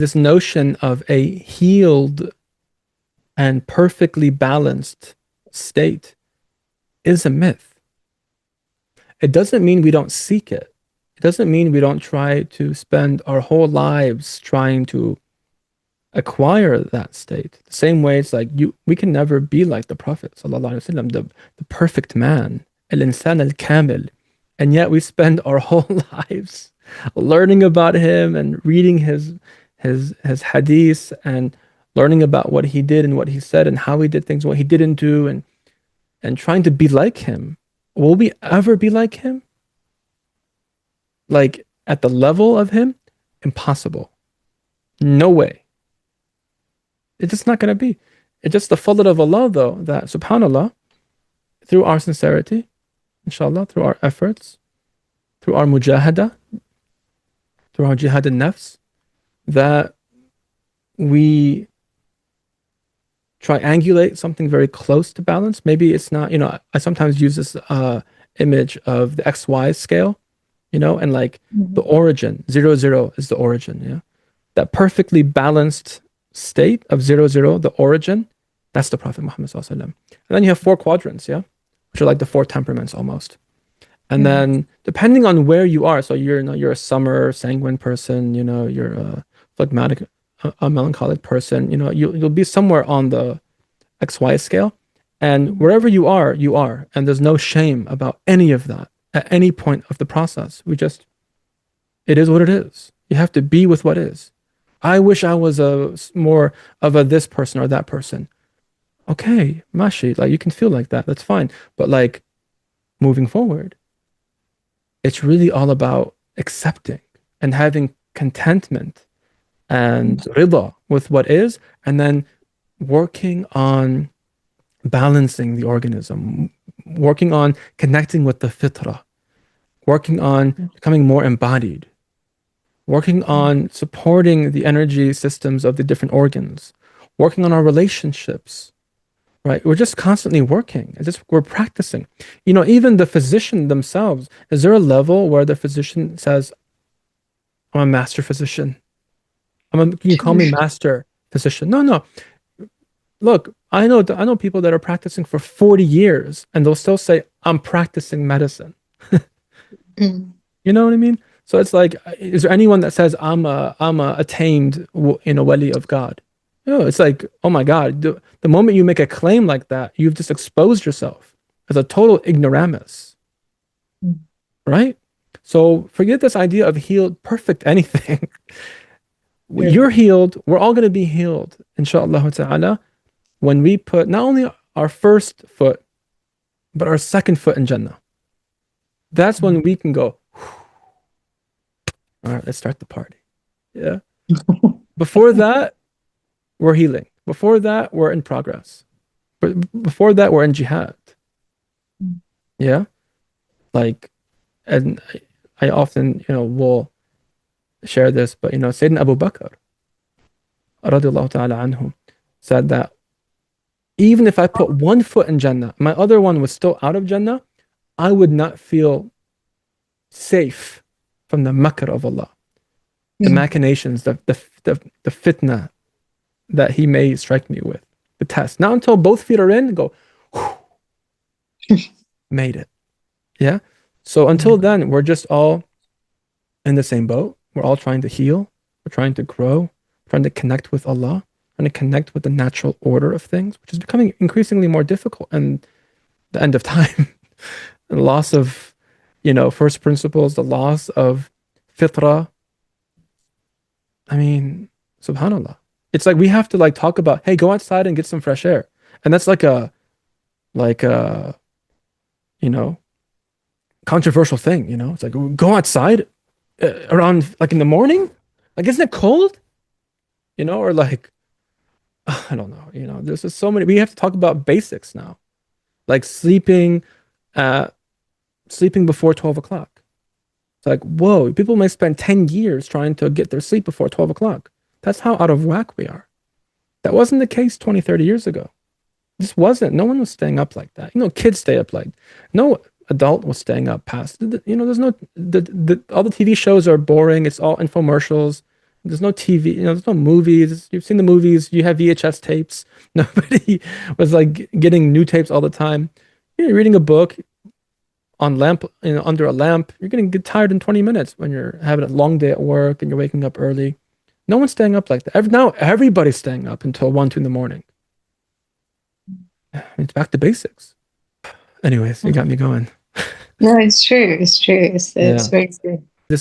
this notion of a healed and perfectly balanced state is a myth. It doesn't mean we don't seek it. It doesn't mean we don't try to spend our whole lives trying to acquire that state. The same way it's like we can never be like the Prophet sallallahu alaihi wasallam, the perfect man, al-insan al-kamil. And yet we spend our whole lives learning about him and reading his hadiths and learning about what he did and what he said and how he did things, what he didn't do, and trying to be like him. Will we ever be like him? Like at the level of him? Impossible. No way. It's just not going to be. It's just the fadl of Allah, though, that subhanAllah, through our sincerity, inshallah, through our efforts, through our mujahada, through our jihad al-nafs, that we triangulate something very close to balance. Maybe it's not, I sometimes use this image of the XY scale, and like the origin, 0, 0 is the origin, yeah. That perfectly balanced state of 0, 0, the origin, that's the Prophet Muhammad sallallahu alaihi wasallam. And then you have 4 quadrants, yeah, which are like the 4 temperaments almost. And then depending on where you are, so you're a summer sanguine person, you're a phlegmatic, a melancholic person, you'll be somewhere on the XY scale. And wherever you are, and there's no shame about any of that at any point of the process. It is what it is. You have to be with what is. I wish I was more of a this person or that person. Okay, mashi, like you can feel like that. That's fine. But like moving forward, it's really all about accepting and having contentment and rida with what is, and then working on balancing the organism, working on connecting with the fitrah, working on becoming more embodied, working on supporting the energy systems of the different organs, working on our relationships, right? We're just constantly working. We're practicing. Even the physician themselves, is there a level where the physician says, I'm a master physician? You call me master physician? No. Look, I know people that are practicing for 40 years and they'll still say, I'm practicing medicine. You know what I mean? So it's like, is there anyone that says I'm a attained wali of God? No, it's like, oh my God, the moment you make a claim like that, you've just exposed yourself as a total ignoramus, right? So forget this idea of healed, perfect anything. You're healed. We're all going to be healed, inshallah ta'ala, when we put not only our first foot, but our second foot in Jannah. That's when we can go, all right, let's start the party. Yeah. Before that, we're healing. Before that, we're in progress. But before that, we're in jihad. Yeah. Like, and I often, will share this, but, Sayyidina Abu Bakr, radiallahu ta'ala anhu, said that even if I put one foot in Jannah, my other one was still out of Jannah, I would not feel safe from the makr of Allah, the machinations, the fitna that he may strike me with, the test. Not until both feet are in, go, made it. Yeah. So until then, we're just all in the same boat. We're all trying to heal. We're trying to grow, trying to connect with Allah, trying to connect with the natural order of things, which is becoming increasingly more difficult. And the end of time, the loss of, first principles, the loss of fitrah. I mean, subhanallah. It's like we have to like talk about, hey, go outside and get some fresh air. And that's like a controversial thing, It's like, go outside around like in the morning? Like, isn't it cold? Or like, I don't know, there's just so many, we have to talk about basics now. Like sleeping before 12 o'clock. It's like, whoa, people may spend 10 years trying to get their sleep before 12 o'clock. That's how out of whack we are. That wasn't the case 20, 30 years ago. This wasn't. No one was staying up like that. Kids stay up like, no adult was staying up past, there's no, all the TV shows are boring. It's all infomercials. There's no TV, there's no movies. You've seen the movies, you have VHS tapes. Nobody was like getting new tapes all the time. You're reading a book on lamp, under a lamp. You're gonna get tired in 20 minutes when you're having a long day at work and you're waking up early. No one's staying up like that. Now everybody's staying up until 1, 2 in the morning. It's back to basics. Anyways, you got me going. No, it's true. It's true. It's Yeah. very true.